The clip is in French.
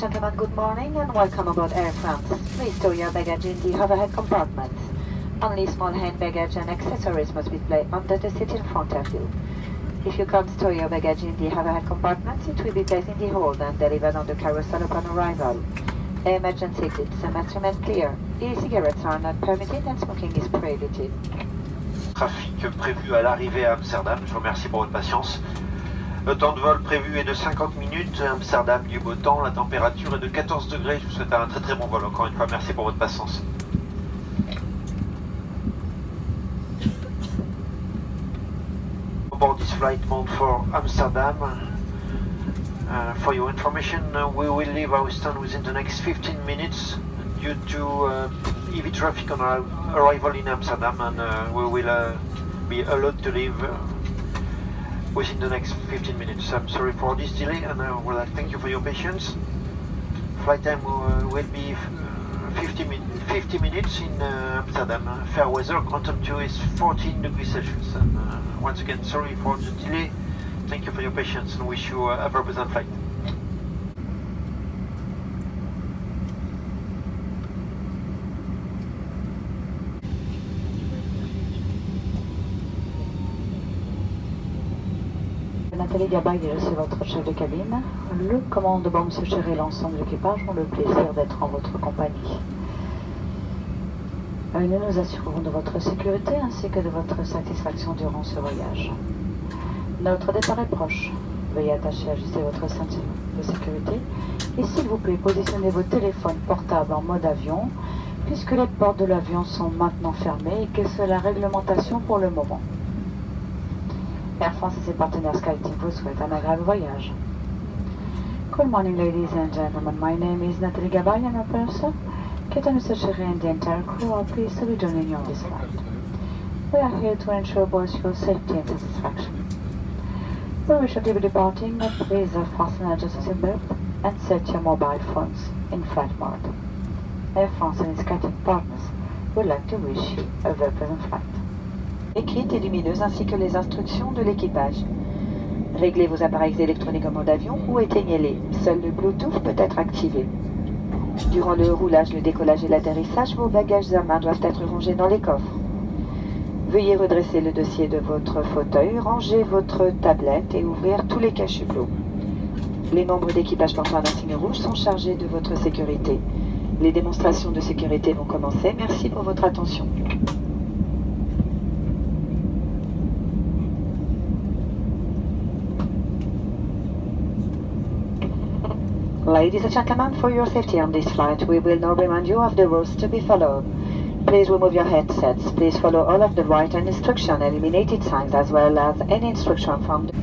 gentlemen, good morning and welcome aboard Air France. Please store your baggage in the overhead compartments. Only small hand baggage and accessories must be placed under the seat in front of you. If you can't store your baggage in the overhead compartments, it will be placed in the hold and delivered on the carousel upon arrival. Emergency exits must remain clear. E-cigarettes are not permitted and smoking is prohibited. Trafic prévu à l'arrivée à Amsterdam, je vous remercie pour votre patience. Le temps de vol prévu est de 50 minutes, Amsterdam du beau temps, la température est de 14 degrés, je vous souhaite un très bon vol, encore une fois merci pour votre patience. Aboard this flight bound for Amsterdam, for your information, we will leave Houston within the next 15 minutes due to heavy traffic on our arrival in Amsterdam, and we will be allowed to leave within the next 15 minutes. I'm sorry for this delay, and I would like to thank you for your patience. Flight time will be 50 minutes in Amsterdam. Fair weather, quantum 2 is 14 degrees Celsius. And once again, sorry for the delay. Thank you for your patience and wish you a very pleasant flight. Nathalie Gabaye, c'est votre chef de cabine. Le commandant de bord, M. Cher et l'ensemble de l'équipage ont le plaisir d'être en votre compagnie. Nous nous assurerons de votre sécurité ainsi que de votre satisfaction durant ce voyage. Notre départ est proche. Veuillez attacher et ajuster votre ceinture de sécurité. Et s'il vous plaît, positionnez vos téléphones portables en mode avion, puisque les portes de l'avion sont maintenant fermées et que c'est la réglementation pour le moment. Air France et ses partenaires SkyTeam vous souhaitent un agréable voyage. Good morning, ladies and gentlemen. My name is Nathalie Gabaye, and my purser, Captain Mr. Cherry and the entire crew are pleased to be joining you on this flight. We are here to ensure both your safety and satisfaction. We will shortly be departing, but please fasten your seatbelt and set your mobile phones in flight mode. Air France and its SkyTeam partners would like to wish you a very pleasant flight. Écrites et lumineuses ainsi que les instructions de l'équipage. Réglez vos appareils électroniques en mode avion ou éteignez-les. Seul le Bluetooth peut être activé. Durant le roulage, le décollage et l'atterrissage, vos bagages à main doivent être rangés dans les coffres. Veuillez redresser le dossier de votre fauteuil, ranger votre tablette et ouvrir tous les cachupots. Les membres d'équipage portant un insigne rouge sont chargés de votre sécurité. Les démonstrations de sécurité vont commencer. Merci pour votre attention. Ladies and gentlemen, for your safety on this flight, we will now remind you of the rules to be followed. Please remove your headsets. Please follow all of the written instruction and illuminated signs as well as any instruction from the